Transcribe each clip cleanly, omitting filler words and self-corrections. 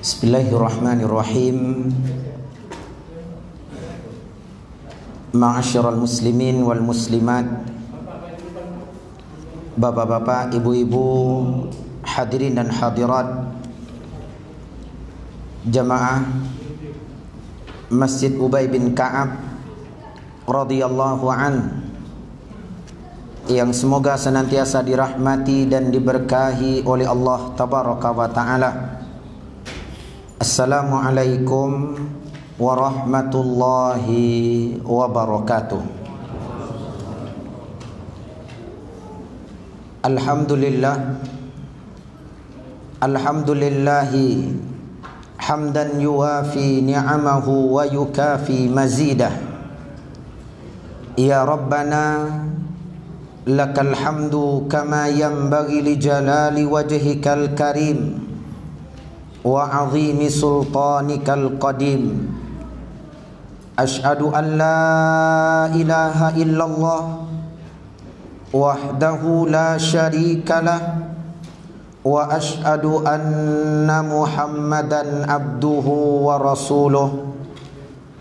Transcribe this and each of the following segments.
Bismillahirrahmanirrahim. Ma'asyiral muslimin wal muslimat, bapak-bapak, ibu-ibu, hadirin dan hadirat jamaah Masjid Ubay bin Ka'ab radhiyallahu an, yang semoga senantiasa dirahmati dan diberkahi oleh Allah tabaraka wa ta'ala. Assalamualaikum warahmatullahi wabarakatuh. Alhamdulillahi hamdan yuwafi ni'amahu wa yukafi mazidah. Ya Rabbana lakal hamdu kama yanbaghi li jalali wajhikal karim wa azimi sultanikal qadim. Ashhadu an la ilaha illallah wahdahu la syarika lah, wa ashhadu anna Muhammadan abduhu wa rasuluh,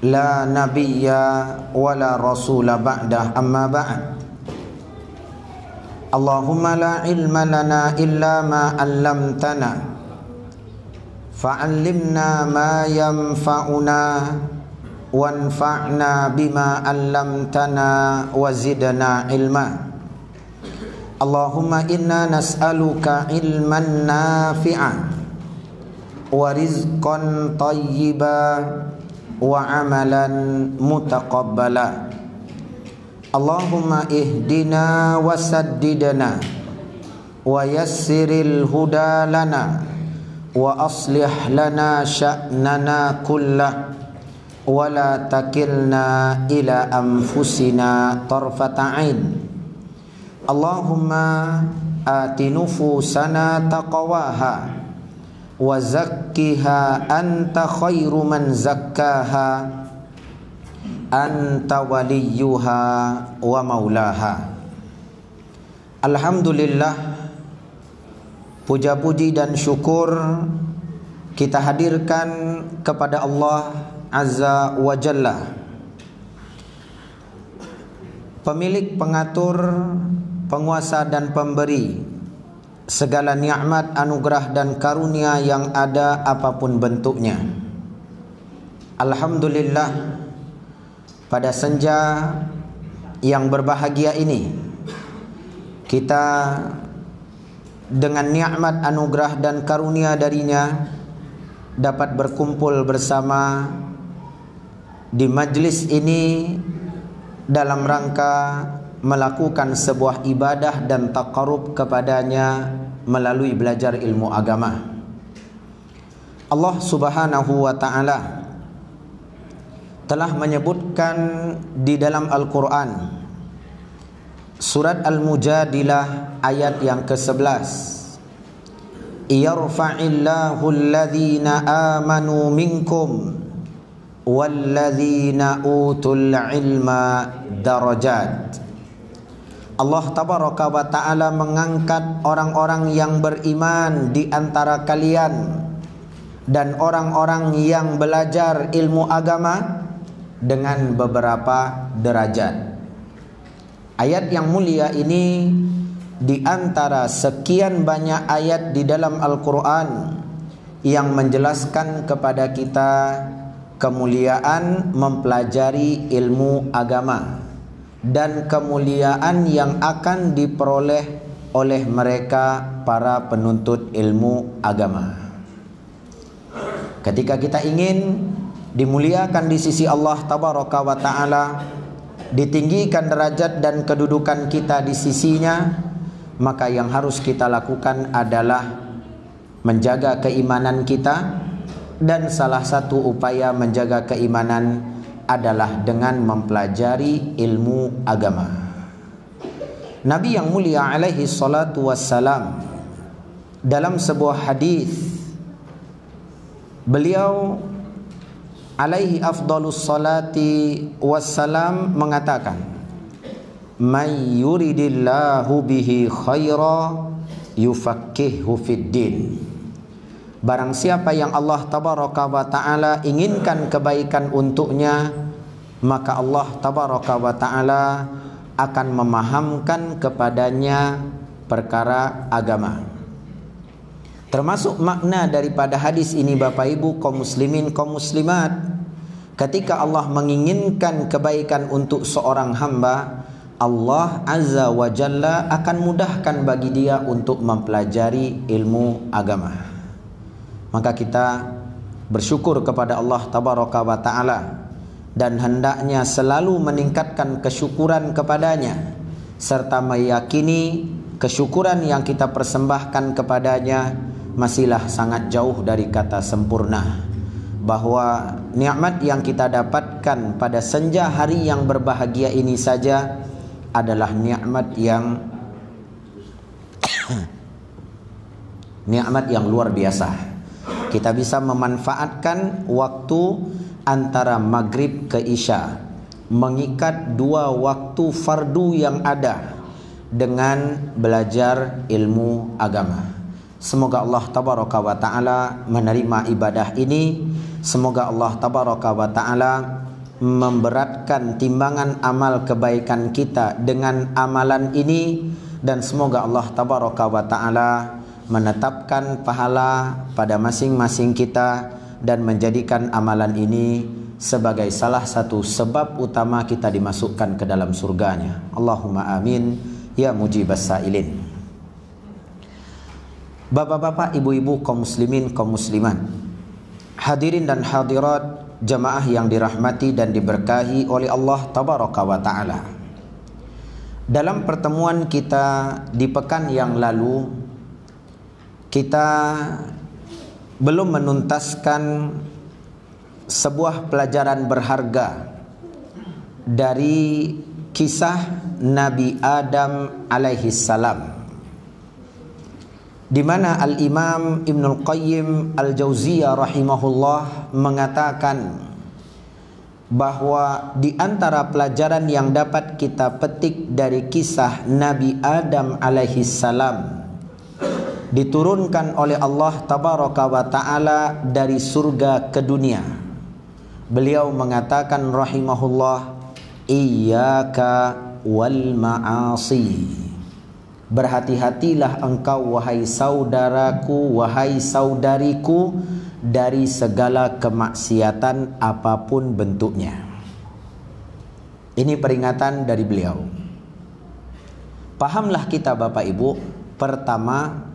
la nabiyya wa la rasula ba'dah, amma ba'd. Allahumma la ilma lana illa ma 'allamtana fa'allimna ma yanfa'una wanfa'na bima 'allamtana wa zidna ilma. Allahumma inna nas'aluka ilman nafi'an wa rizqan thayyiban wa amalan mutaqabbala. Allahumma ihdina wa saddidna wa yassiril huda lana wa aslih lana sya'nana kullah wa la takilna ila anfusina tarfata ain. Allahumma ati nufusana taqwaha wa zakkiha anta khairu man zakkaha anta waliyuha wa maulaha. Alhamdulillah, puja-puji dan syukur kita hadirkan kepada Allah Azza wa Jalla, pemilik, pengatur, penguasa dan pemberi segala nikmat, anugerah dan karunia yang ada apapun bentuknya. Alhamdulillah, pada senja yang berbahagia ini kita dengan nikmat, anugerah dan karunia darinya dapat berkumpul bersama di majlis ini dalam rangka melakukan sebuah ibadah dan taqarrub kepadanya melalui belajar ilmu agama. Allah Subhanahu wa ta'ala telah menyebutkan di dalam Al-Quran surat Al-Mujadilah ayat yang ke-11, yarfa'illahu alladhina amanu minkum walladzina utul ilma darajat. Allah tabaraka wa ta'ala mengangkat orang-orang yang beriman di antara kalian dan orang-orang yang belajar ilmu agama dengan beberapa derajat. Ayat yang mulia ini di antara sekian banyak ayat di dalam Al-Quran yang menjelaskan kepada kita kemuliaan mempelajari ilmu agama dan kemuliaan yang akan diperoleh oleh mereka para penuntut ilmu agama. Ketika kita ingin dimuliakan di sisi Allah tabaraka wa ta'ala, ditinggikan derajat dan kedudukan kita di sisinya, maka yang harus kita lakukan adalah menjaga keimanan kita. Dan salah satu upaya menjaga keimanan adalah dengan mempelajari ilmu agama. Nabi yang mulia alaihi salatu wassalam dalam sebuah hadis, beliau alaihi afdalus salati wassalam mengatakan, "May yuridillahu bihi khaira yufaqqihhu fid din." Barang siapa yang Allah tabaraka wa ta'ala inginkan kebaikan untuknya, maka Allah tabaraka wa ta'ala akan memahamkan kepadanya perkara agama. Termasuk makna daripada hadis ini Bapak Ibu kaum muslimin kaum muslimat, ketika Allah menginginkan kebaikan untuk seorang hamba, Allah Azza wa Jalla akan mudahkan bagi dia untuk mempelajari ilmu agama. Maka kita bersyukur kepada Allah tabaraka wa ta'ala dan hendaknya selalu meningkatkan kesyukuran kepadanya, serta meyakini kesyukuran yang kita persembahkan kepadanya masihlah sangat jauh dari kata sempurna, bahwa nikmat yang kita dapatkan pada senja hari yang berbahagia ini saja adalah nikmat yang luar biasa. Kita bisa memanfaatkan waktu antara maghrib ke isya, mengikat dua waktu fardu yang ada dengan belajar ilmu agama. Semoga Allah tabaraka wa ta'ala menerima ibadah ini. Semoga Allah tabaraka wa ta'ala memberatkan timbangan amal kebaikan kita dengan amalan ini, dan semoga Allah tabaraka wa ta'ala menetapkan pahala pada masing-masing kita dan menjadikan amalan ini sebagai salah satu sebab utama kita dimasukkan ke dalam surganya. Allahumma amin ya mujibas sa'ilin. Bapak-bapak, ibu-ibu, kaum muslimin, kaum muslimat, hadirin dan hadirat jamaah yang dirahmati dan diberkahi oleh Allah tabaraka wa ta'ala. Dalam pertemuan kita di pekan yang lalu, kita belum menuntaskan sebuah pelajaran berharga dari kisah Nabi Adam alaihi salam, di mana Al-Imam Ibnul Qayyim Al-Jauziyah rahimahullah mengatakan bahwa di antara pelajaran yang dapat kita petik dari kisah Nabi Adam alaihi salam, diturunkan oleh Allah tabaraka wa ta'ala dari surga ke dunia. Beliau mengatakan rahimahullah, iyyaka wal ma'asi, berhati-hatilah engkau wahai saudaraku, wahai saudariku, dari segala kemaksiatan apapun bentuknya. Ini peringatan dari beliau. Pahamlah kita Bapak Ibu, pertama,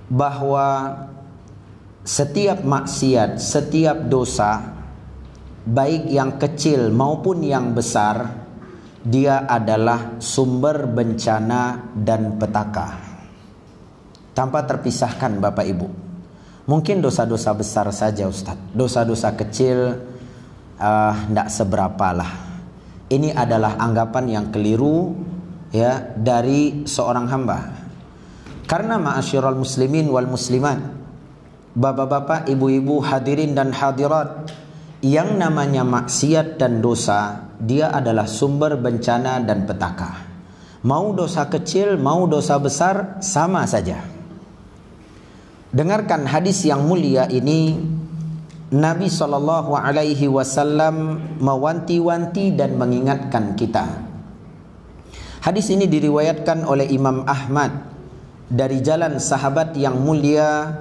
bahwa setiap maksiat, setiap dosa, baik yang kecil maupun yang besar, dia adalah sumber bencana dan petaka, tanpa terpisahkan Bapak Ibu. Mungkin dosa-dosa besar saja Ustaz, dosa-dosa kecil tidak seberapa lah. Ini adalah anggapan yang keliru ya dari seorang hamba. Karena ma'asyiral muslimin wal muslimat, bapak-bapak, ibu-ibu, hadirin dan hadirat, yang namanya maksiat dan dosa, dia adalah sumber bencana dan petaka. Mau dosa kecil, mau dosa besar, sama saja. Dengarkan hadis yang mulia ini. Nabi SAW mewanti-wanti dan mengingatkan kita. Hadis ini diriwayatkan oleh Imam Ahmad dari jalan sahabat yang mulia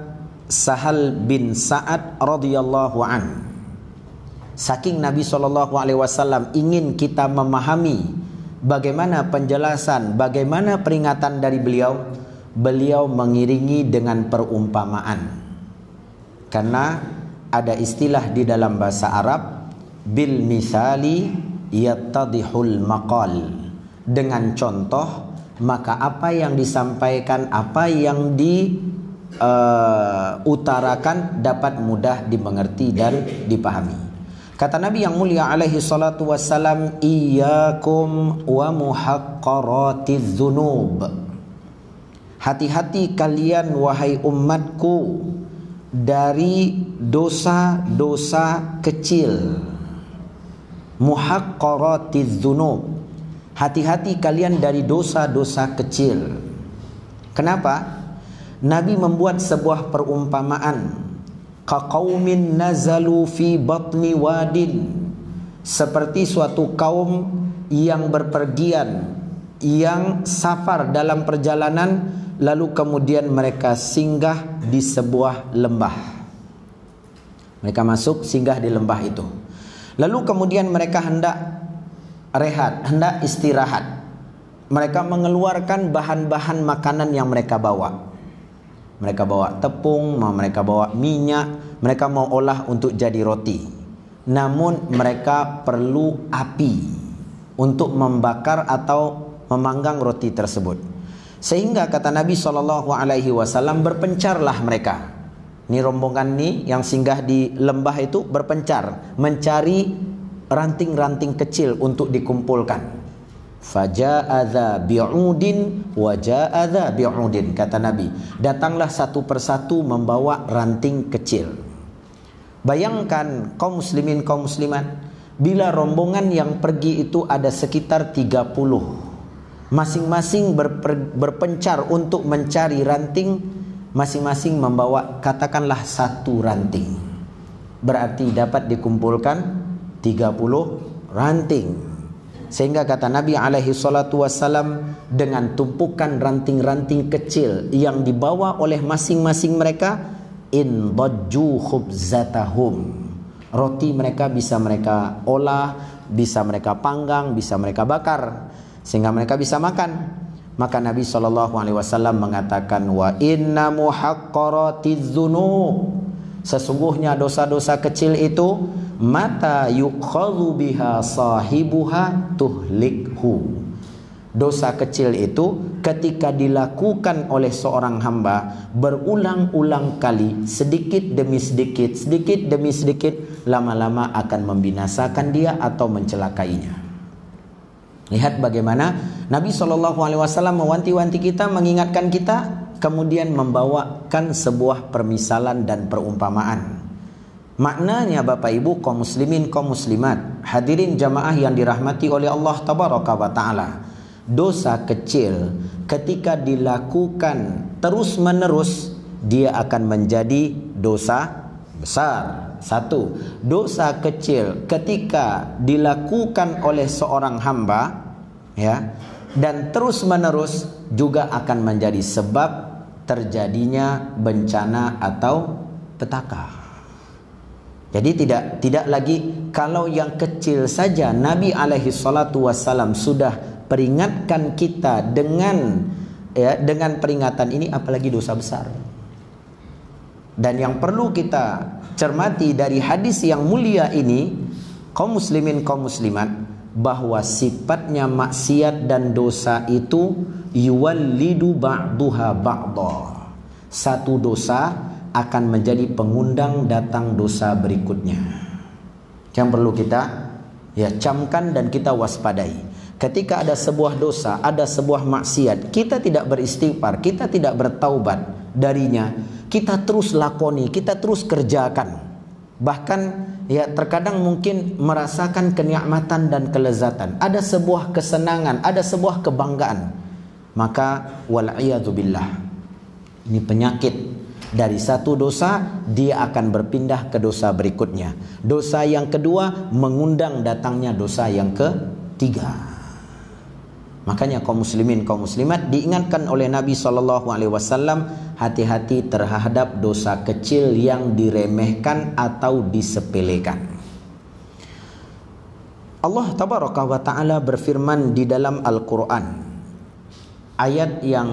Sahal bin Sa'ad radhiyallahu an. Saking Nabi SAW ingin kita memahami bagaimana penjelasan, bagaimana peringatan dari beliau, beliau mengiringi dengan perumpamaan. Karena ada istilah di dalam bahasa Arab, bil misali yattadihul maqal, dengan contoh maka apa yang disampaikan, apa yang diutarakan dapat mudah dimengerti dan dipahami. Kata Nabi yang mulia alaihi salatu wassalam, iyyakum wa muhaqqaratiz dzunub, hati-hati kalian wahai umatku dari dosa-dosa kecil. Muhaqqaratiz dzunub, hati-hati kalian dari dosa-dosa kecil. Kenapa? Nabi membuat sebuah perumpamaan, kaqaumin nazalu fi batni wadin, seperti suatu kaum yang berpergian, yang safar dalam perjalanan, lalu kemudian mereka singgah di sebuah lembah. Mereka masuk, singgah di lembah itu. Lalu kemudian mereka hendak rehat, hendak istirahat. Mereka mengeluarkan bahan-bahan makanan yang mereka bawa. Mereka bawa tepung, mereka bawa minyak, mereka mau olah untuk jadi roti. Namun mereka perlu api untuk membakar atau memanggang roti tersebut. Sehingga kata Nabi SAW, berpencarlah mereka. Ini rombongan ini yang singgah di lembah itu berpencar, mencari ranting-ranting kecil untuk dikumpulkan. Faja'adha bi'udin wa ja'adha bi'udin, kata Nabi. Datanglah satu persatu membawa ranting kecil. Bayangkan kaum muslimin, kaum muslimat, bila rombongan yang pergi itu ada sekitar 30, masing-masing berpencar untuk mencari ranting, masing-masing membawa katakanlah satu ranting, berarti dapat dikumpulkan 30 ranting. Sehingga kata Nabi SAW, dengan tumpukan ranting-ranting kecil yang dibawa oleh masing-masing mereka, in dajju khubzatahum, roti mereka bisa mereka olah, bisa mereka panggang, bisa mereka bakar, sehingga mereka bisa makan. Maka Nabi SAW mengatakan, wa inna muhaqqaratiz dzunub, sesungguhnya dosa-dosa kecil itu, mata yukhadhu biha sahibuha tuhlikhu, dosa kecil itu ketika dilakukan oleh seorang hamba berulang-ulang kali, sedikit demi sedikit, sedikit demi sedikit, lama-lama akan membinasakan dia atau mencelakainya. Lihat bagaimana Nabi SAW mewanti-wanti kita, mengingatkan kita, kemudian membawakan sebuah permisalan dan perumpamaan. Maknanya Bapak Ibu, kaum muslimin, kaum muslimat, hadirin jamaah yang dirahmati oleh Allah Tabaraka wa Ta'ala, dosa kecil ketika dilakukan terus menerus, dia akan menjadi dosa besar. Satu, dosa kecil ketika dilakukan oleh seorang hamba, ya, dan terus menerus juga akan menjadi sebab terjadinya bencana atau petaka. Jadi tidak lagi, kalau yang kecil saja Nabi SAW sudah peringatkan kita dengan peringatan ini, apalagi dosa besar. Dan yang perlu kita cermati dari hadis yang mulia ini, kaum muslimin, kaum muslimat, bahwa sifatnya maksiat dan dosa itu yuwallidu ba'duha ba'da. Satu dosa akan menjadi pengundang datang dosa berikutnya. Yang perlu kita camkan dan kita waspadai. Ketika ada sebuah dosa, ada sebuah maksiat, kita tidak beristighfar, kita tidak bertaubat darinya, kita terus lakoni, kita terus kerjakan. Bahkan terkadang mungkin merasakan kenikmatan dan kelezatan, ada sebuah kesenangan, ada sebuah kebanggaan. Maka wal'iyadzubillah, ini penyakit. Dari satu dosa dia akan berpindah ke dosa berikutnya. Dosa yang kedua mengundang datangnya dosa yang ketiga. Makanya kaum muslimin, kaum muslimat diingatkan oleh Nabi SAW, hati-hati terhadap dosa kecil yang diremehkan atau disepelekan. Allah Tabaraka wa Ta'ala berfirman di dalam Al-Quran, ayat yang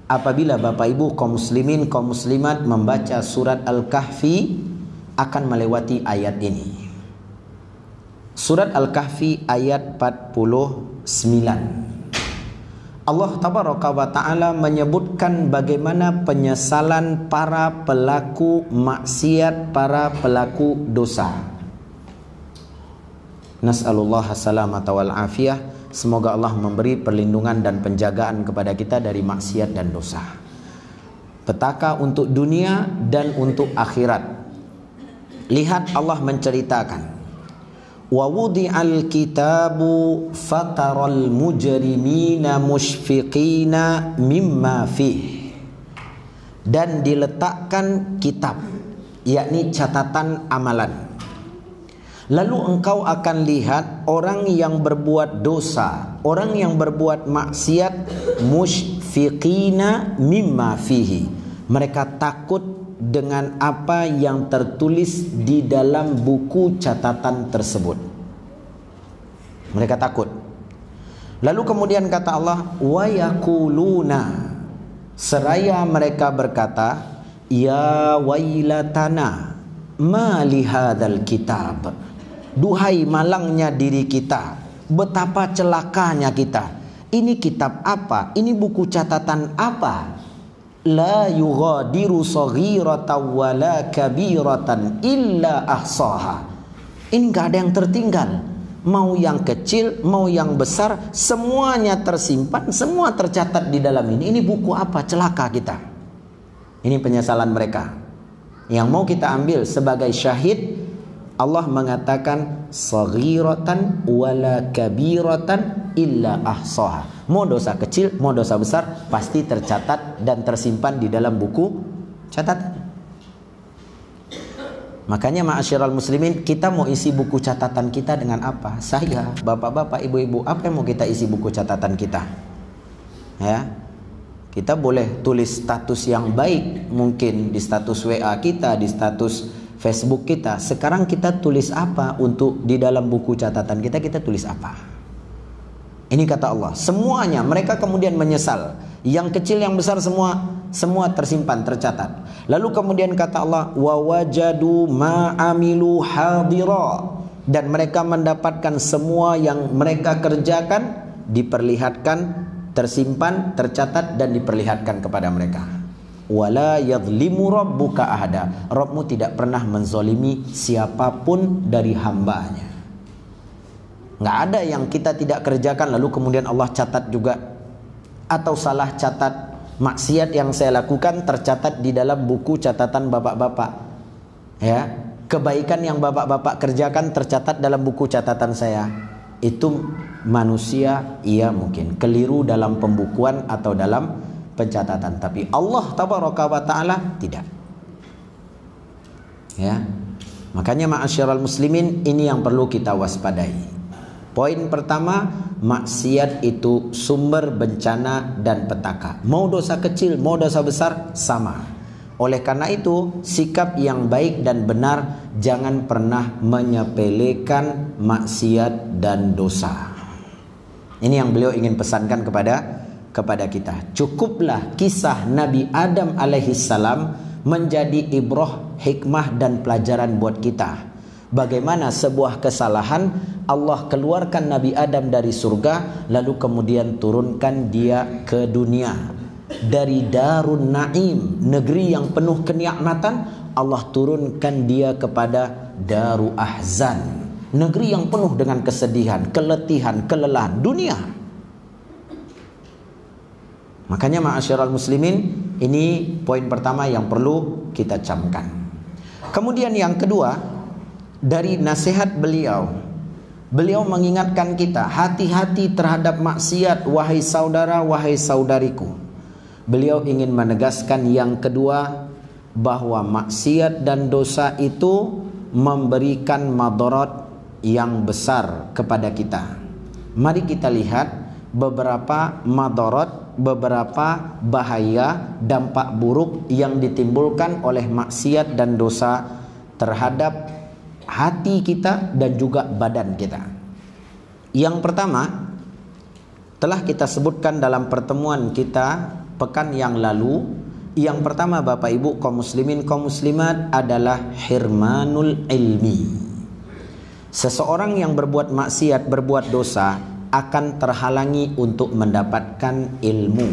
apabila Bapak Ibu kaum muslimin, kaum muslimat membaca surat Al-Kahfi akan melewati ayat ini. Surat Al-Kahfi ayat 49. Allah Tabaraka wa Ta'ala menyebutkan bagaimana penyesalan para pelaku maksiat, para pelaku dosa. Nas'alullah salamata wal afiyah. Semoga Allah memberi perlindungan dan penjagaan kepada kita dari maksiat dan dosa. Petaka untuk dunia dan untuk akhirat. Lihat Allah menceritakan, wa wudi'al kitabu fataral mujrimina mushfiqina mimma fih. dan diletakkan kitab, yakni catatan amalan. Lalu engkau akan lihat orang yang berbuat dosa, orang yang berbuat maksiat, musyfiqina mimma fihi. Mereka takut dengan apa yang tertulis di dalam buku catatan tersebut. Mereka takut. Lalu kemudian kata Allah, wa yaquluna, seraya mereka berkata, ya wailatana ma li hadzal kitab. Duhai malangnya diri kita, betapa celakanya kita. Ini kitab apa? Ini buku catatan apa? La yughadiru saghiratan wala kabiratan illa ahsaha. Ini gak ada yang tertinggal. Mau yang kecil, mau yang besar, semuanya tersimpan, semua tercatat di dalam ini. Ini buku apa? Celaka kita. Ini penyesalan mereka. Yang mau kita ambil sebagai syahid, Allah mengatakan saghiratan wala kabiratan illa ahsaha. Mau dosa kecil, mau dosa besar, pasti tercatat dan tersimpan di dalam buku catatan. Makanya ma'asyiral muslimin, kita mau isi buku catatan kita dengan apa? Saya, bapak-bapak, ibu-ibu, apa yang mau kita isi buku catatan kita? Ya. Kita boleh tulis status yang baik, mungkin di status WA kita, di status Facebook kita. Sekarang kita tulis apa untuk di dalam buku catatan kita? Kita tulis apa? Ini kata Allah. Semuanya mereka kemudian menyesal. Yang kecil yang besar semua tersimpan, tercatat. Lalu kemudian kata Allah, wa wajadu ma amilu hadira, dan mereka mendapatkan semua yang mereka kerjakan diperlihatkan, tersimpan, tercatat dan diperlihatkan kepada mereka. Wala yadhlimu rabbuka ahada. Rabbmu tidak pernah menzolimi siapapun dari hambanya. Nggak ada yang kita tidak kerjakan lalu kemudian Allah catat juga, atau salah catat. Maksiat yang saya lakukan tercatat di dalam buku catatan bapak-bapak, ya. Kebaikan yang bapak-bapak kerjakan tercatat dalam buku catatan saya. Itu manusia, iya mungkin keliru dalam pembukuan atau dalam pencatatan, tapi Allah tabaraka wa taala tidak. Ya. Makanya ma'asyiral muslimin, ini yang perlu kita waspadai. Poin pertama, maksiat itu sumber bencana dan petaka. Mau dosa kecil, mau dosa besar, sama. Oleh karena itu, sikap yang baik dan benar, jangan pernah menyepelekan maksiat dan dosa. Ini yang beliau ingin pesankan kepada kita. Cukuplah kisah Nabi Adam alaihissalam menjadi ibrah, hikmah dan pelajaran buat kita. Bagaimana sebuah kesalahan Allah keluarkan Nabi Adam dari surga, lalu kemudian turunkan dia ke dunia. Dari Darun Naim, negeri yang penuh kenikmatan, Allah turunkan dia kepada Daru Ahzan, negeri yang penuh dengan kesedihan, keletihan, kelelahan dunia. Makanya ma'asyiral muslimin, ini poin pertama yang perlu kita camkan. Kemudian yang kedua, dari nasihat beliau mengingatkan kita, hati-hati terhadap maksiat wahai saudara, wahai saudariku. Beliau ingin menegaskan yang kedua, bahwa maksiat dan dosa itu memberikan madarat yang besar kepada kita. Mari kita lihat beberapa madarat, beberapa bahaya, dampak buruk yang ditimbulkan oleh maksiat dan dosa terhadap hati kita dan juga badan kita. Yang pertama, telah kita sebutkan dalam pertemuan kita pekan yang lalu. Yang pertama, Bapak Ibu kaum muslimin, kaum muslimat, adalah hirmanul ilmi. Seseorang yang berbuat maksiat, berbuat dosa, akan terhalangi untuk mendapatkan ilmu.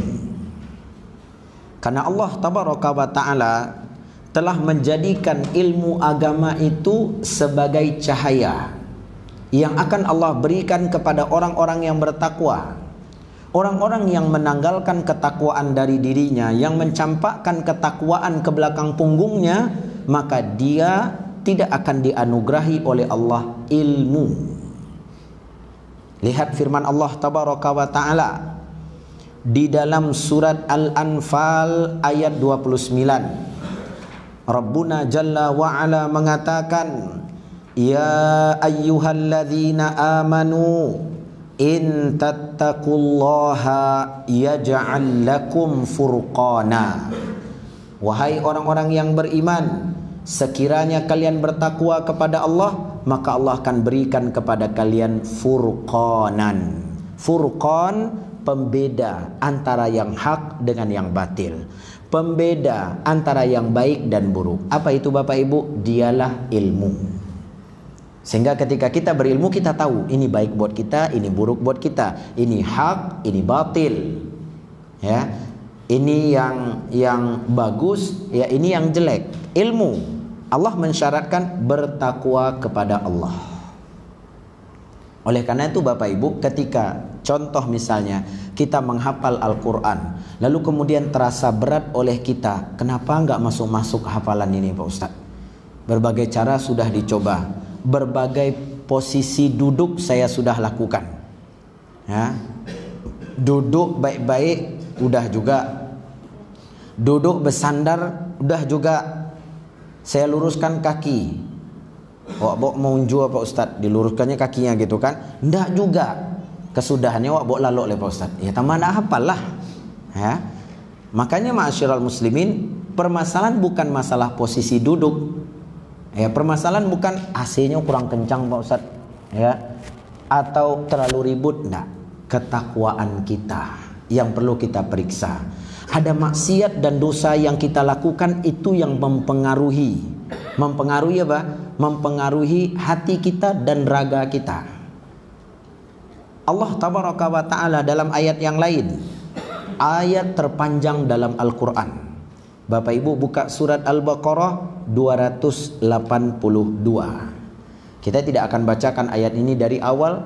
Karena Allah tabaraka wa ta'ala telah menjadikan ilmu agama itu sebagai cahaya yang akan Allah berikan kepada orang-orang yang bertakwa. Orang-orang yang menanggalkan ketakwaan dari dirinya, yang mencampakkan ketakwaan ke belakang punggungnya, maka dia tidak akan dianugerahi oleh Allah ilmu. Lihat firman Allah tabaraka wa ta'ala, di dalam surat Al-Anfal ayat 29. Rabbuna Jalla wa'ala mengatakan, Ya ayyuhalladzina amanu in tattaqullaha yaj'al lakum furqana. Wahai orang-orang yang beriman, sekiranya kalian bertakwa kepada Allah, maka Allah akan berikan kepada kalian furqanan. Furqan, pembeda antara yang hak dengan yang batil, pembeda antara yang baik dan buruk. Apa itu Bapak Ibu? Dialah ilmu. Sehingga ketika kita berilmu, kita tahu ini baik buat kita, ini buruk buat kita, ini hak, ini batil, ya, ini yang bagus, ya, ini yang jelek. Ilmu. Allah mensyaratkan bertakwa kepada Allah. Oleh karena itu Bapak Ibu, ketika contoh misalnya kita menghafal Al-Quran, lalu kemudian terasa berat oleh kita, kenapa enggak masuk-masuk hafalan ini Pak Ustadz? Berbagai cara sudah dicoba, berbagai posisi duduk saya sudah lakukan, ya. Duduk baik-baik udah juga, duduk bersandar udah juga, saya luruskan kaki. Wak mau unjua Pak Ustadz, diluruskannya kakinya gitu kan? Enggak juga. Kesudahannya wak lalok oleh Pak Ustadz. Ya tambah nak hafal lah, ya. Makanya ma'asyiral muslimin, permasalahan bukan masalah posisi duduk, ya. Permasalahan bukan AC-nya kurang kencang Pak Ustadz, ya, atau terlalu ribut. Enggak. Ketakwaan kita yang perlu kita periksa. Ada maksiat dan dosa yang kita lakukan, itu yang mempengaruhi apa? Mempengaruhi hati kita dan raga kita. Allah tabaraka wa ta'ala dalam ayat yang lain, ayat terpanjang dalam Al-Quran. Bapak Ibu buka surat Al-Baqarah 282. Kita tidak akan bacakan ayat ini dari awal,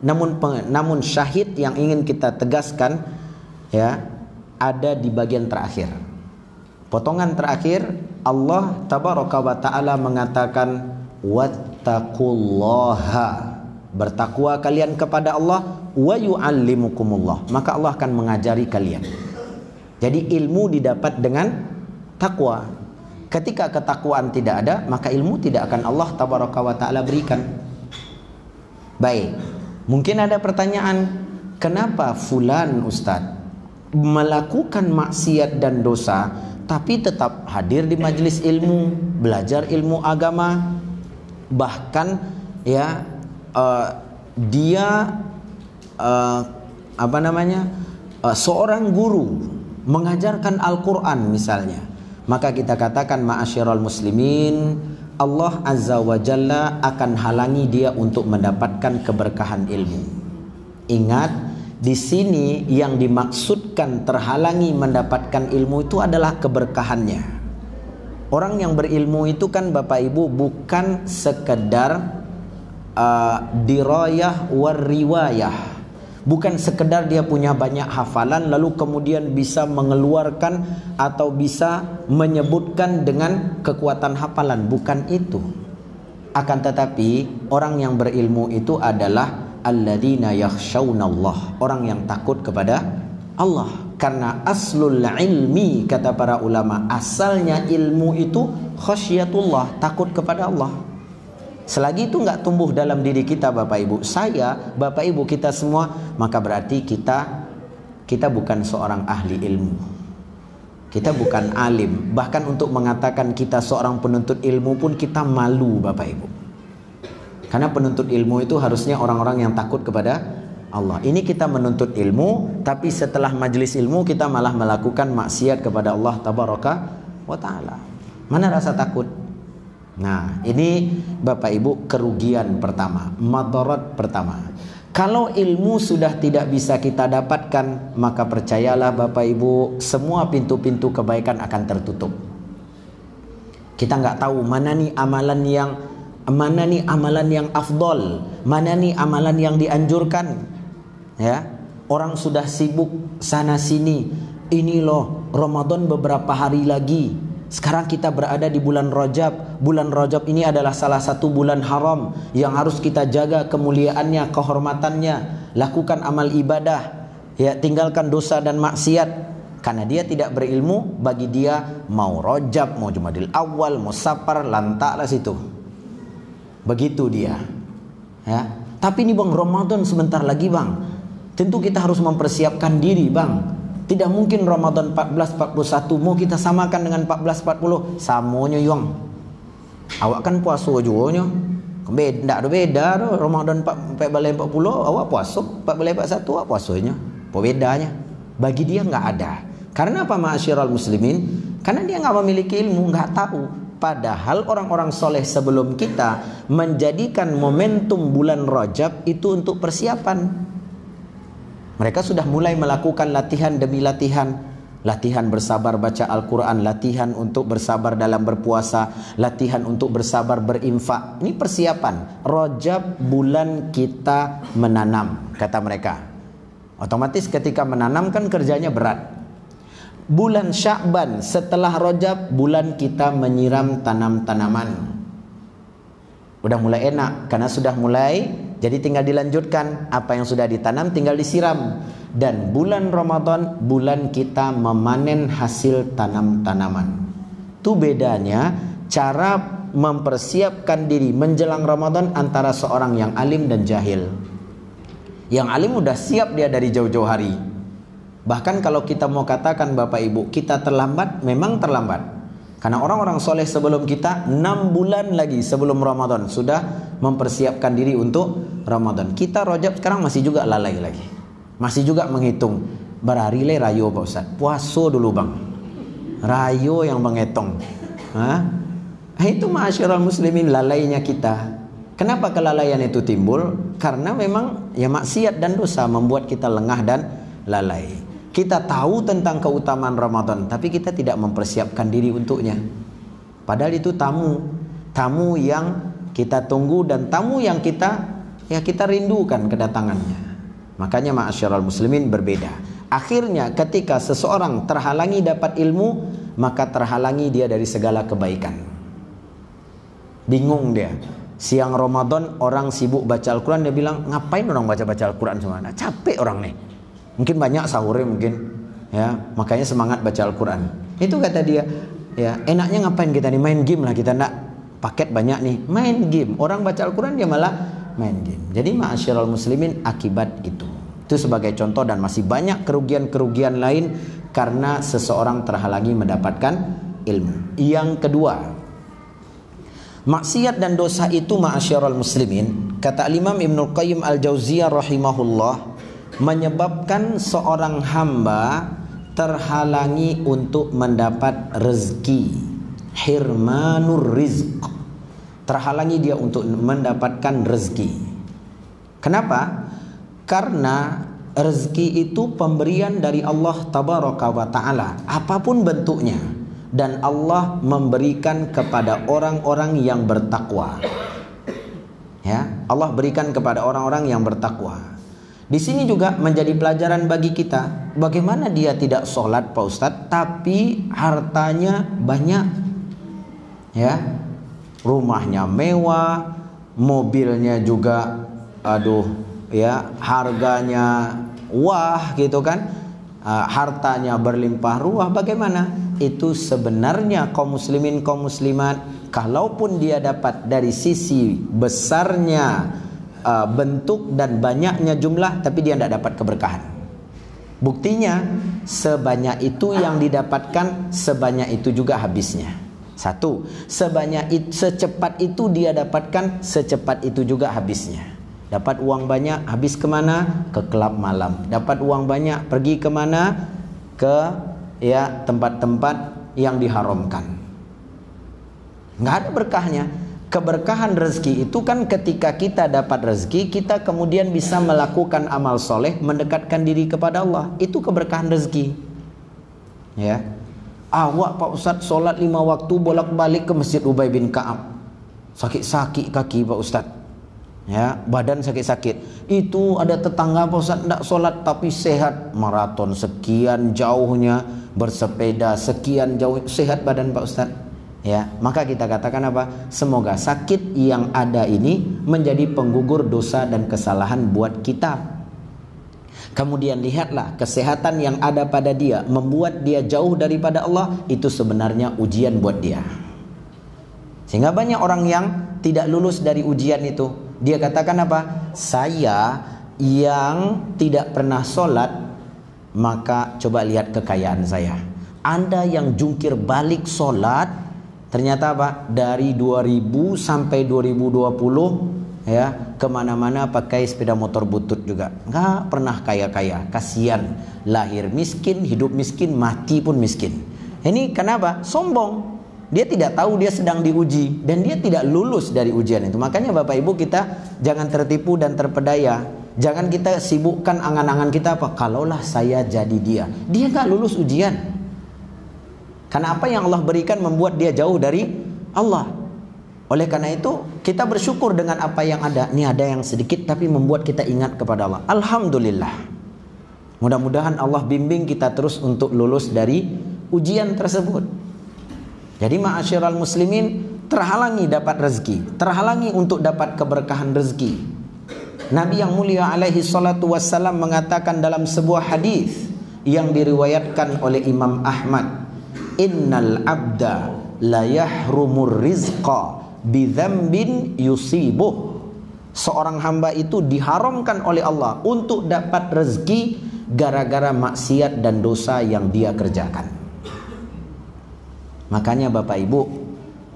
namun syahid yang ingin kita tegaskan, ya, ada di bagian terakhir. Potongan terakhir, Allah tabaraka wa ta'ala mengatakan, wattaqullaha, bertakwa kalian kepada Allah, wa yu'allimukumullah, maka Allah akan mengajari kalian. Jadi ilmu didapat dengan takwa. Ketika ketakwaan tidak ada, maka ilmu tidak akan Allah tabaraka wa ta'ala berikan. Baik, mungkin ada pertanyaan, kenapa fulan Ustadz melakukan maksiat dan dosa tapi tetap hadir di majelis ilmu, belajar ilmu agama, bahkan ya dia seorang guru mengajarkan Al-Quran misalnya. Maka kita katakan ma'asyiral muslimin, Allah Azza wa Jalla akan halangi dia untuk mendapatkan keberkahan ilmu. Ingat, di sini yang dimaksudkan terhalangi mendapatkan ilmu itu adalah keberkahannya. Orang yang berilmu itu kan Bapak Ibu bukan sekedar dirayah war riwayah, bukan sekedar dia punya banyak hafalan lalu kemudian bisa mengeluarkan atau bisa menyebutkan dengan kekuatan hafalan, bukan itu. Akan tetapi orang yang berilmu itu adalah alladzina yakhshawnallah, orang yang takut kepada Allah. Karena aslul ilmi, kata para ulama, asalnya ilmu itu khasyatullah, takut kepada Allah. Selagi itu enggak tumbuh dalam diri kita Bapak Ibu, saya, Bapak Ibu, kita semua, maka berarti kita bukan seorang ahli ilmu. Kita bukan alim. Bahkan untuk mengatakan kita seorang penuntut ilmu pun kita malu Bapak Ibu. Karena penuntut ilmu itu harusnya orang-orang yang takut kepada Allah. Ini kita menuntut ilmu, tapi setelah majelis ilmu kita malah melakukan maksiat kepada Allah tabaraka wa ta'ala. Mana rasa takut? Nah, ini Bapak Ibu kerugian pertama, madarat pertama. Kalau ilmu sudah tidak bisa kita dapatkan, maka percayalah Bapak Ibu, semua pintu-pintu kebaikan akan tertutup. Kita nggak tahu mana nih amalan yang afdol, mana nih amalan yang dianjurkan, ya. Orang sudah sibuk sana sini, ini loh Ramadan beberapa hari lagi, sekarang kita berada di bulan Rajab. Bulan Rajab ini adalah salah satu bulan haram yang harus kita jaga kemuliaannya, kehormatannya, lakukan amal ibadah, ya tinggalkan dosa dan maksiat, karena dia tidak berilmu. Bagi dia mau Rajab, mau Jumadil Awal, mau Safar, lantaklah situ. Begitu dia. Ya. Tapi ini bang, Ramadan sebentar lagi bang. Tentu kita harus mempersiapkan diri bang. Tidak mungkin Ramadan 1441 mau kita samakan dengan 1440. Samonya yang awak kan puasa juga nya. Beda do Ramadan 1440 awak puasa, 1441 awak puasanya. Apa bedanya? Bagi dia nggak ada. Karena apa ma'asyiral muslimin? Karena dia nggak memiliki ilmu, nggak tahu. Padahal orang-orang soleh sebelum kita menjadikan momentum bulan Rajab itu untuk persiapan. Mereka sudah mulai melakukan latihan demi latihan. Latihan bersabar baca Al-Quran, latihan untuk bersabar dalam berpuasa, latihan untuk bersabar berinfak. Ini persiapan. Rajab bulan kita menanam, kata mereka. Otomatis ketika menanam kan kerjanya berat. Bulan Sya'ban setelah Rajab, bulan kita menyiram tanam-tanaman. Udah mulai enak karena sudah mulai, jadi tinggal dilanjutkan. Apa yang sudah ditanam tinggal disiram. Dan bulan Ramadan, bulan kita memanen hasil tanam-tanaman. Itu bedanya cara mempersiapkan diri menjelang Ramadan antara seorang yang alim dan jahil. Yang alim udah siap dia dari jauh-jauh hari. Bahkan kalau kita mau katakan Bapak Ibu, kita terlambat, memang terlambat. Karena orang-orang soleh sebelum kita 6 bulan lagi sebelum Ramadan sudah mempersiapkan diri untuk Ramadan. Kita Rajab sekarang masih juga lalai lagi. Masih juga menghitung. Berhari le rayo Pak Ustaz. Puasa dulu bang. Rayo yang menghitung. Itu ma'asyiral muslimin, lalainya kita. Kenapa kelalaian itu timbul? Karena memang ya maksiat dan dosa membuat kita lengah dan lalai. Kita tahu tentang keutamaan Ramadan, tapi kita tidak mempersiapkan diri untuknya. Padahal itu tamu yang kita tunggu dan tamu yang kita rindukan kedatangannya. Makanya ma'asyiral muslimin berbeda. Akhirnya ketika seseorang terhalangi dapat ilmu, maka terhalangi dia dari segala kebaikan. Bingung dia. Siang Ramadan orang sibuk baca Al-Quran, dia bilang ngapain orang baca-baca Al-Quran semua? Capek orang nih. Mungkin banyak sahurnya mungkin, ya makanya semangat baca Al-Quran. Itu kata dia, ya enaknya ngapain kita nih, main game lah, kita nak paket banyak nih, main game. Orang baca Al-Quran dia malah main game. Jadi ma'asyiral muslimin akibat itu sebagai contoh, dan masih banyak kerugian-kerugian lain karena seseorang terhalangi mendapatkan ilmu. Yang kedua, maksiat dan dosa itu ma'asyiral muslimin, kata Imam Ibnul Qayyim Al-Jauziyah rahimahullah, menyebabkan seorang hamba terhalangi untuk mendapat rezeki. Hirmanur rizq. Terhalangi dia untuk mendapatkan rezeki. Kenapa? Karena rezeki itu pemberian dari Allah tabaraka wa ta'ala, apapun bentuknya, dan Allah memberikan kepada orang-orang yang bertakwa. Ya, Allah berikan kepada orang-orang yang bertakwa. Di sini juga menjadi pelajaran bagi kita. Bagaimana dia tidak sholat Pak Ustadz, tapi hartanya banyak, ya, rumahnya mewah, mobilnya juga, ya, harganya wah gitu kan, hartanya berlimpah ruah. Bagaimana? Itu sebenarnya kaum muslimin, kaum muslimat, kalaupun dia dapat dari sisi besarnya bentuk dan banyaknya jumlah, tapi dia tidak dapat keberkahan. Buktinya sebanyak itu yang didapatkan, sebanyak itu juga habisnya. Satu, secepat itu dia dapatkan, secepat itu juga habisnya. Dapat uang banyak, habis kemana? Ke klub malam. Dapat uang banyak, pergi kemana? Ke ya tempat-tempat yang diharamkan. Nggak ada berkahnya. Keberkahan rezeki itu kan ketika kita dapat rezeki, kita kemudian bisa melakukan amal soleh, mendekatkan diri kepada Allah. Itu keberkahan rezeki. Ya, awak Pak Ustadz sholat 5 waktu bolak-balik ke Masjid Ubay bin Ka'ab, sakit-sakit kaki Pak Ustadz, ya, badan sakit-sakit. Itu ada tetangga Pak Ustadz tidak sholat tapi sehat, maraton sekian jauhnya, bersepeda sekian jauh, sehat badan Pak Ustadz. Ya, maka kita katakan apa? Semoga sakit yang ada ini menjadi penggugur dosa dan kesalahan buat kita. Kemudian lihatlah kesehatan yang ada pada dia membuat dia jauh daripada Allah, itu sebenarnya ujian buat dia. Sehingga banyak orang yang tidak lulus dari ujian itu. Dia katakan apa? Saya yang tidak pernah sholat, maka coba lihat kekayaan saya. Anda yang jungkir balik sholat, ternyata apa? Dari 2000 sampai 2020 ya, kemana-mana pakai sepeda motor butut juga, nggak pernah kaya-kaya. Kasihan, lahir miskin, hidup miskin, mati pun miskin. Ini kenapa? Sombong. Dia tidak tahu dia sedang diuji dan dia tidak lulus dari ujian itu. Makanya Bapak Ibu, kita jangan tertipu dan terpedaya. Jangan kita sibukkan angan-angan kita apa? Kalaulah saya jadi dia. Dia nggak lulus ujian. Karena apa yang Allah berikan membuat dia jauh dari Allah. Oleh karena itu kita bersyukur dengan apa yang ada. Ini ada yang sedikit tapi membuat kita ingat kepada Allah. Alhamdulillah. Mudah-mudahan Allah bimbing kita terus untuk lulus dari ujian tersebut. Jadi ma'asyiral muslimin, terhalangi dapat rezeki, terhalangi untuk dapat keberkahan rezeki. Nabi yang mulia alaihi salatu wassalam mengatakan dalam sebuah hadis yang diriwayatkan oleh Imam Ahmad, innal abda la yahrumur rizqa bidzambin yusibuh. Seorang hamba itu diharamkan oleh Allah untuk dapat rezeki gara-gara maksiat dan dosa yang dia kerjakan. Makanya Bapak Ibu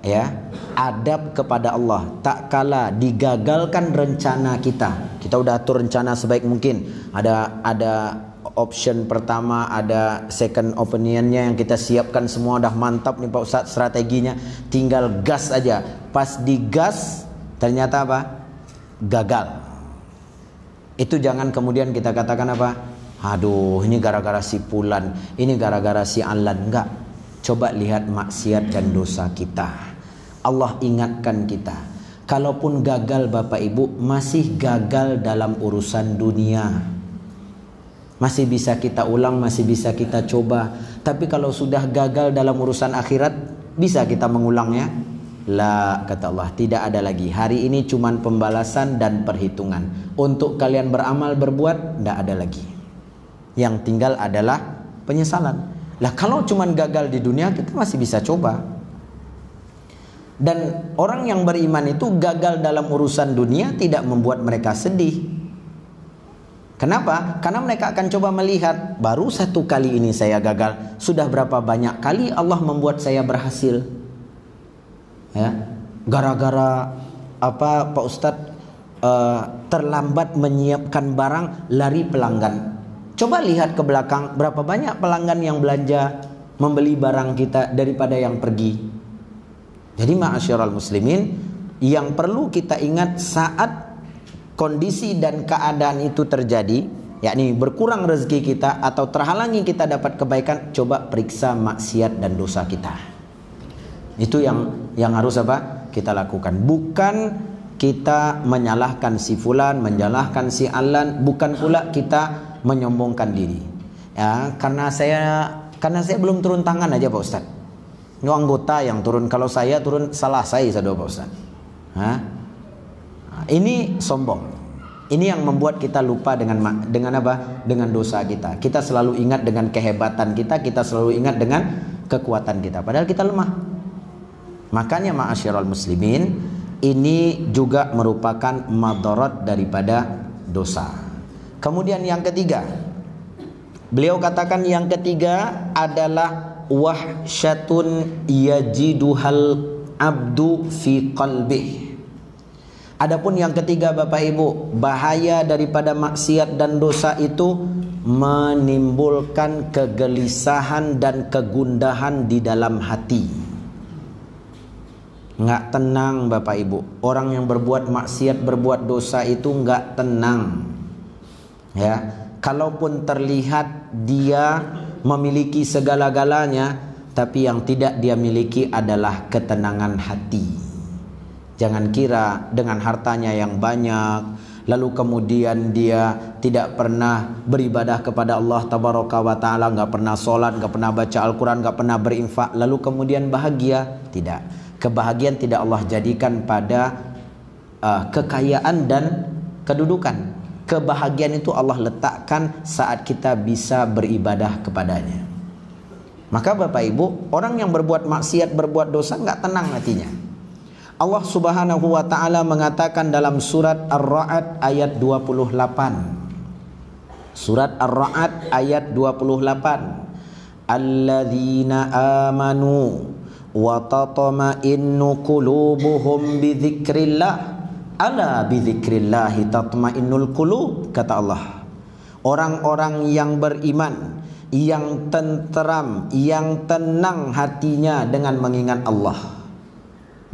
ya, adab kepada Allah. Tak kala digagalkan rencana kita, kita udah atur rencana sebaik mungkin. Ada option pertama, ada second opinionnya yang kita siapkan semua, udah mantap nih Pak Ustadz strateginya, tinggal gas aja. Pas digas ternyata apa? Gagal. Itu jangan kemudian kita katakan apa? Aduh, ini gara-gara si Fulan, ini gara-gara si Alan. Enggak. Coba lihat maksiat dan dosa kita. Allah ingatkan kita. Kalaupun gagal Bapak Ibu, masih gagal dalam urusan dunia. Masih bisa kita ulang, masih bisa kita coba. Tapi kalau sudah gagal dalam urusan akhirat, bisa kita mengulangnya? La, kata Allah, tidak ada lagi. Hari ini cuman pembalasan dan perhitungan. Untuk kalian beramal berbuat, tidak ada lagi. Yang tinggal adalah penyesalan. Lah kalau cuman gagal di dunia, kita masih bisa coba. Dan orang yang beriman itu gagal dalam urusan dunia tidak membuat mereka sedih. Kenapa? Karena mereka akan coba melihat, baru satu kali ini saya gagal, sudah berapa banyak kali Allah membuat saya berhasil. Ya, gara-gara apa Pak Ustadz terlambat menyiapkan barang, lari pelanggan. Coba lihat ke belakang, berapa banyak pelanggan yang belanja membeli barang kita daripada yang pergi. Jadi ma'asyiral muslimin, yang perlu kita ingat saat kondisi dan keadaan itu terjadi, yakni berkurang rezeki kita atau terhalangi kita dapat kebaikan, coba periksa maksiat dan dosa kita. Itu yang harus apa? Kita lakukan. Bukan kita menyalahkan si fulan, menyalahkan si alan, bukan pula kita menyombongkan diri. Ya, karena saya belum turun tangan aja Pak Ustaz. Ini anggota yang turun, kalau saya turun salah saya Pak Ustaz. Ini sombong. Ini yang membuat kita lupa dengan apa? Dengan dosa kita. Kita selalu ingat dengan kehebatan kita, kita selalu ingat dengan kekuatan kita, padahal kita lemah. Makanya ma'asyiral muslimin, ini juga merupakan madarat daripada dosa. Kemudian yang ketiga, beliau katakan yang ketiga adalah wahsyatun yajiduhal abdu fi qalbih. Adapun yang ketiga Bapak Ibu, bahaya daripada maksiat dan dosa itu menimbulkan kegelisahan dan kegundahan di dalam hati. Nggak tenang Bapak Ibu. Orang yang berbuat maksiat, berbuat dosa itu nggak tenang. Ya, kalaupun terlihat dia memiliki segala-galanya, tapi yang tidak dia miliki adalah ketenangan hati. Jangan kira dengan hartanya yang banyak, lalu kemudian dia tidak pernah beribadah kepada Allah Tabaraka wa Ta'ala, nggak pernah sholat, nggak pernah baca Al-Quran, nggak pernah berinfak, lalu kemudian bahagia. Tidak. Kebahagiaan tidak Allah jadikan pada kekayaan dan kedudukan. Kebahagiaan itu Allah letakkan saat kita bisa beribadah kepadanya. Maka Bapak Ibu, orang yang berbuat maksiat, berbuat dosa, nggak tenang hatinya. Allah Subhanahu wa Ta'ala mengatakan dalam surat Ar-Ra'd ayat 28. Surat Ar-Ra'd ayat 28. Alladzina amanu wa tatma'innu qulubuhum bi dzikrillah. Ala bidzikrillahi tatmainnul qulub, kata Allah. Orang-orang yang beriman, yang tenteram, yang tenang hatinya dengan mengingat Allah.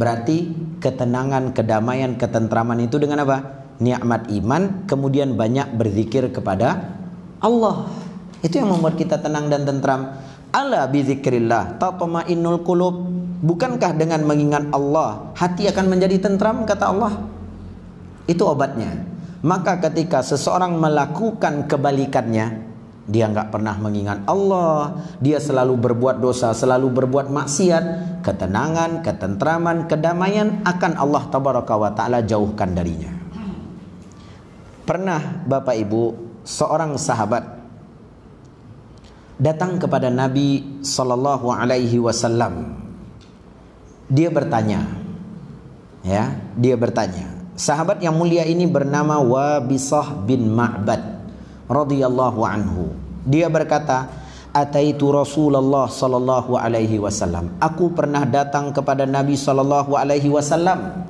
Berarti ketenangan, kedamaian, ketentraman itu dengan apa? Nikmat iman, kemudian banyak berzikir kepada Allah. Itu yang membuat kita tenang dan tentram. Ala bidzikrillah tatmainnul qulub. Bukankah dengan mengingat Allah hati akan menjadi tentram, kata Allah? Itu obatnya. Maka ketika seseorang melakukan kebalikannya, dia nggak pernah mengingat Allah, dia selalu berbuat dosa, selalu berbuat maksiat, ketenangan, ketentraman, kedamaian akan Allah Tabaraka wa Ta'ala jauhkan darinya. Pernah Bapak Ibu, seorang sahabat datang kepada Nabi Sallallahu Alaihi Wasallam. Dia bertanya, dia bertanya. Sahabat yang mulia ini bernama Wabisah bin Ma'bad radhiyallahu anhu. Dia berkata, ataitu Rasulullah sallallahu alaihi wasallam. Aku pernah datang kepada Nabi sallallahu alaihi wasallam.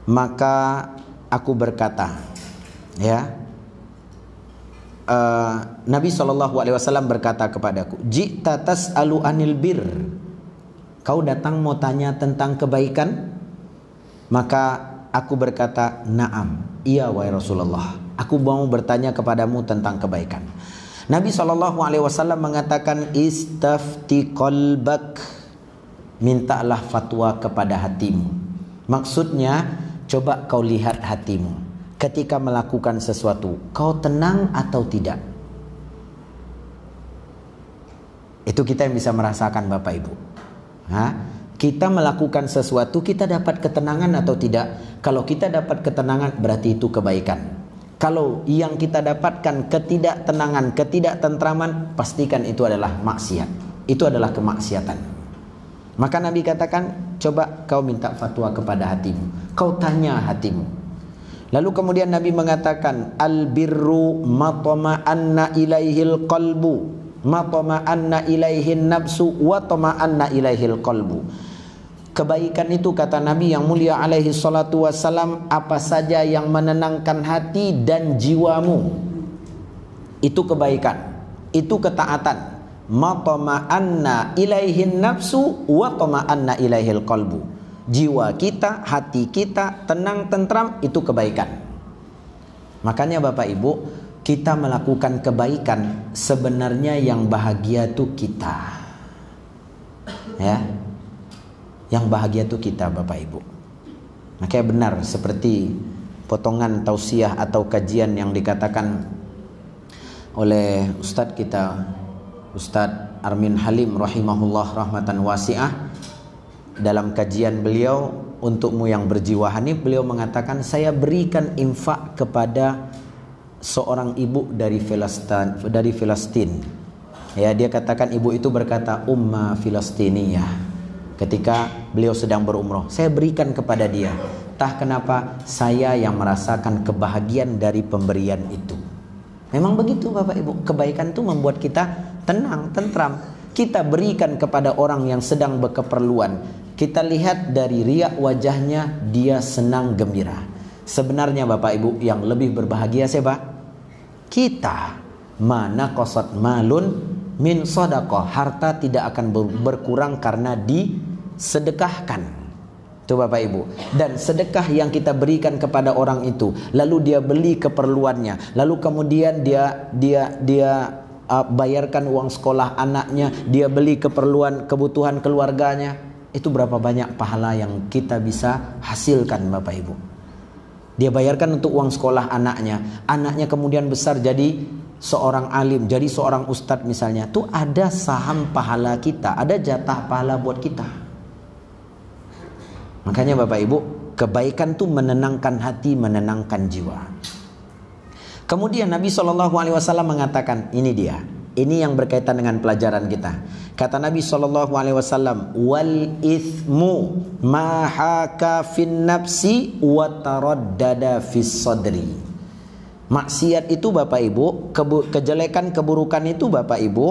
Maka aku berkata, Nabi sallallahu alaihi wasallam berkata kepadaku, "Ji'ta tas'alu anil bir." Kau datang mau tanya tentang kebaikan? Maka aku berkata, "Na'am, iya wahai Rasulullah. Aku mau bertanya kepadamu tentang kebaikan." Nabi SAW mengatakan, "Istafti qalbak." Mintalah fatwa kepada hatimu. Maksudnya, coba kau lihat hatimu. Ketika melakukan sesuatu, kau tenang atau tidak? Itu kita yang bisa merasakan Bapak Ibu. Kita melakukan sesuatu, kita dapat ketenangan atau tidak? Kalau kita dapat ketenangan, berarti itu kebaikan. Kalau yang kita dapatkan ketidaktenangan, ketidaktentraman, pastikan itu adalah maksiat. Itu adalah kemaksiatan. Maka Nabi katakan, coba kau minta fatwa kepada hatimu. Kau tanya hatimu. Lalu kemudian Nabi mengatakan, al-birru matama'anna ilaihil qalbu, matama'anna ilaihin nafsu, wa tama'anna ilaihil qalbu. Kebaikan itu, kata Nabi yang mulia alaihi salatu wassalam, apa saja yang menenangkan hati dan jiwamu. Itu kebaikan, itu ketaatan. Matama'anna ilaihin nafsu wa tama'anna ilaihil qalbu. Jiwa kita, hati kita tenang tentram, itu kebaikan. Makanya Bapak Ibu, kita melakukan kebaikan, sebenarnya yang bahagia itu kita. Yang bahagia itu kita Bapak Ibu. Makanya benar seperti potongan tausiah atau kajian yang dikatakan oleh Ustadz kita, Ustadz Armin Halim rahimahullah rahmatan wasi'ah. Dalam kajian beliau, untukmu yang berjiwa hanif, beliau mengatakan, saya berikan infak kepada seorang ibu dari Filistin. Dia katakan, ibu itu berkata, Umma Filistiniyah. Ketika beliau sedang berumrah, saya berikan kepada dia. Entah kenapa saya yang merasakan kebahagiaan dari pemberian itu. Memang begitu Bapak Ibu. Kebaikan itu membuat kita tenang, tentram. Kita berikan kepada orang yang sedang berkeperluan. Kita lihat dari riak wajahnya, dia senang gembira. Sebenarnya Bapak Ibu, yang lebih berbahagia siapa? Kita. Mana qasat malun min sadaqah. Harta tidak akan berkurang karena disedekahkan. Itu Bapak Ibu. Dan sedekah yang kita berikan kepada orang itu, lalu dia beli keperluannya, lalu kemudian dia bayarkan uang sekolah anaknya, dia beli kebutuhan keluarganya, itu berapa banyak pahala yang kita bisa hasilkan Bapak Ibu. Dia bayarkan untuk uang sekolah anaknya kemudian besar jadi seorang alim, jadi seorang ustadz misalnya, tuh ada saham pahala kita, ada jatah pahala buat kita. Makanya Bapak Ibu, kebaikan tuh menenangkan hati, menenangkan jiwa. Kemudian Nabi SAW mengatakan, ini dia, ini yang berkaitan dengan pelajaran kita. Kata Nabi SAW, wal ithmu ma haka fin nafsi wa taraddada fis sadri. Maksiat itu Bapak Ibu, kejelekan, keburukan itu Bapak Ibu,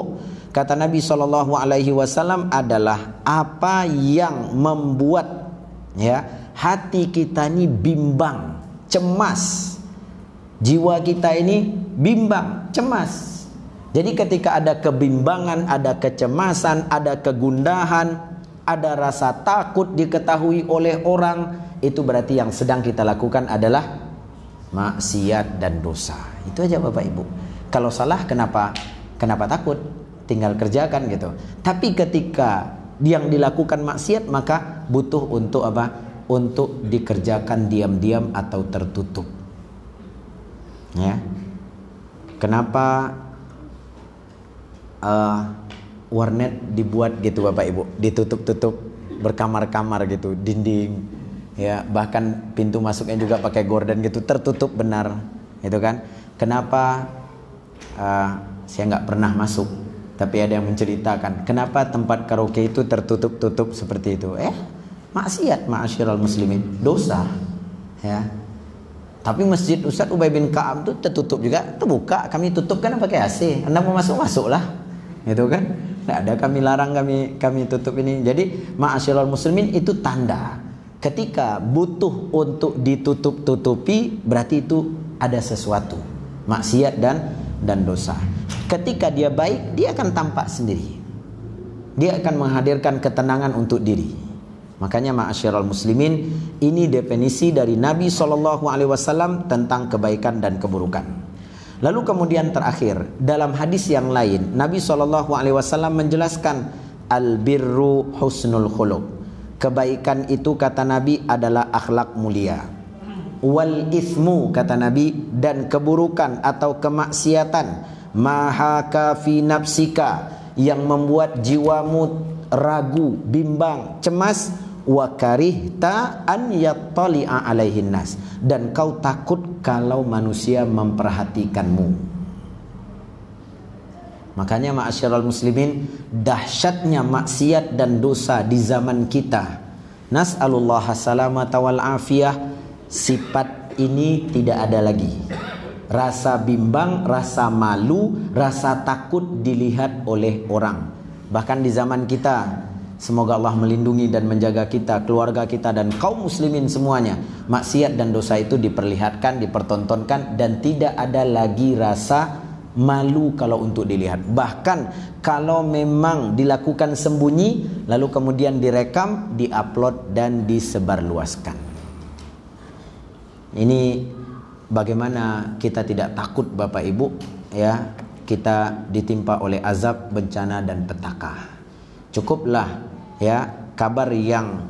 kata Nabi SAW adalah apa yang membuat ya hati kita ini bimbang, cemas. Jiwa kita ini bimbang, cemas. Jadi ketika ada kebimbangan, ada kecemasan, ada kegundahan, ada rasa takut diketahui oleh orang, itu berarti yang sedang kita lakukan adalah maksiat dan dosa. Itu aja Bapak Ibu. Kalau salah kenapa takut? Tinggal kerjakan gitu. Tapi ketika yang dilakukan maksiat, maka butuh untuk apa? Untuk dikerjakan diam-diam atau tertutup. Ya, kenapa warnet dibuat gitu Bapak Ibu, ditutup-tutup berkamar-kamar gitu, dinding, ya bahkan pintu masuknya juga pakai gorden gitu, tertutup benar, itu kan? Kenapa? Saya nggak pernah masuk, tapi ada yang menceritakan, kenapa tempat karaoke itu tertutup-tutup seperti itu? Maksiat, ma'asyiral muslimin, dosa, ya. Tapi masjid Ustaz Ubay bin Ka'ab itu tertutup juga, terbuka, kami tutup kan pakai AC. Anda mau masuk, masuklah. Itu kan? Tidak ada kami larang, kami tutup ini. Jadi ma'asyiral muslimin, itu tanda ketika butuh untuk ditutup-tutupi, berarti itu ada sesuatu, maksiat dan dosa. Ketika dia baik, dia akan tampak sendiri. Dia akan menghadirkan ketenangan untuk diri. Makanya ma'asyiral muslimin, ini definisi dari Nabi SAW tentang kebaikan dan keburukan. Lalu kemudian terakhir, dalam hadis yang lain, Nabi SAW menjelaskan al-birru husnul khuluq. Kebaikan itu kata Nabi adalah akhlak mulia. Wal ithmu kata Nabi, dan keburukan atau kemaksiatan, mahaka fi nafsika, yang membuat jiwamu ragu, bimbang, cemas, wa karihta an yattali'a alaihin nas, dan kau takut kalau manusia memperhatikanmu. Makanya ma'asyiral muslimin, dahsyatnya maksiat dan dosa di zaman kita. Nas'alullah salamata wal afiyah. Sifat ini tidak ada lagi. Rasa bimbang, rasa malu, rasa takut dilihat oleh orang. Bahkan di zaman kita, semoga Allah melindungi dan menjaga kita, keluarga kita dan kaum muslimin semuanya, maksiat dan dosa itu diperlihatkan, dipertontonkan, dan tidak ada lagi rasa malu kalau untuk dilihat. Bahkan kalau memang dilakukan sembunyi, lalu kemudian direkam, diupload dan disebarluaskan. Ini bagaimana kita tidak takut Bapak Ibu, ya, kita ditimpa oleh azab, bencana dan petaka. Cukuplah ya kabar yang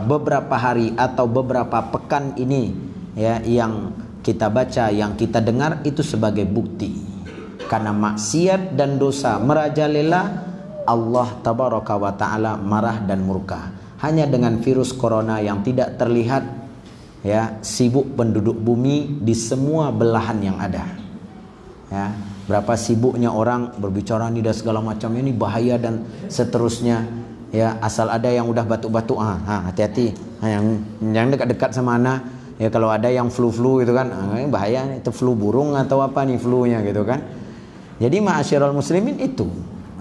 beberapa hari atau beberapa pekan ini ya yang kita baca, yang kita dengar, itu sebagai bukti. Karena maksiat dan dosa merajalela, Allah tabaraka wa ta'ala marah dan murka. Hanya dengan virus corona yang tidak terlihat, ya, sibuk penduduk bumi di semua belahan yang ada. Ya, berapa sibuknya orang berbicara ini dan segala macam, ini bahaya dan seterusnya. Ya, asal ada yang udah batuk-batuk, hati-hati. Yang dekat-dekat sama anak, ya kalau ada yang flu-flu gitu kan, ini bahaya, itu flu burung atau apa nih flu-nya gitu kan. Jadi ma'asyiral muslimin itu,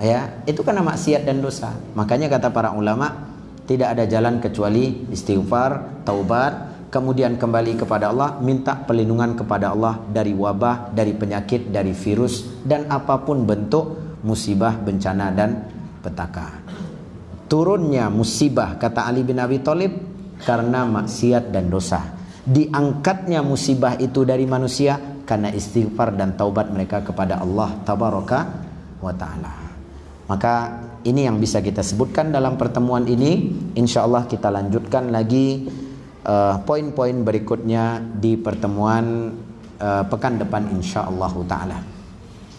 ya, itu karena maksiat dan dosa. Makanya kata para ulama, tidak ada jalan kecuali istighfar, taubat, kemudian kembali kepada Allah, minta perlindungan kepada Allah dari wabah, dari penyakit, dari virus, dan apapun bentuk musibah, bencana dan petaka. Turunnya musibah, kata Ali bin Abi Thalib, karena maksiat dan dosa. Diangkatnya musibah itu dari manusia karena istighfar dan taubat mereka kepada Allah tabaraka wa ta'ala. Maka ini yang bisa kita sebutkan dalam pertemuan ini. InsyaAllah kita lanjutkan lagi poin-poin berikutnya di pertemuan pekan depan insyaallah taala.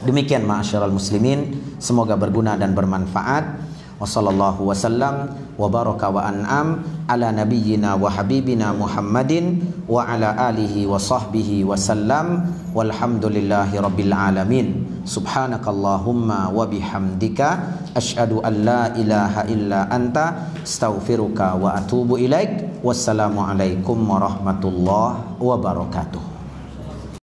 Demikian ma'asyiral muslimin, semoga berguna dan bermanfaat. Wa sallallahu wasallam wa baraka wa an'am ala nabiyyina wa habibina Muhammadin wa ala alihi wa sahbihi wasallam walhamdulillahi rabbil alamin. Subhanakallahumma wa bihamdika asyhadu an la ilaha illa anta astaghfiruka wa atubu ilaik. Wassalamualaikum warahmatullahi wabarakatuh.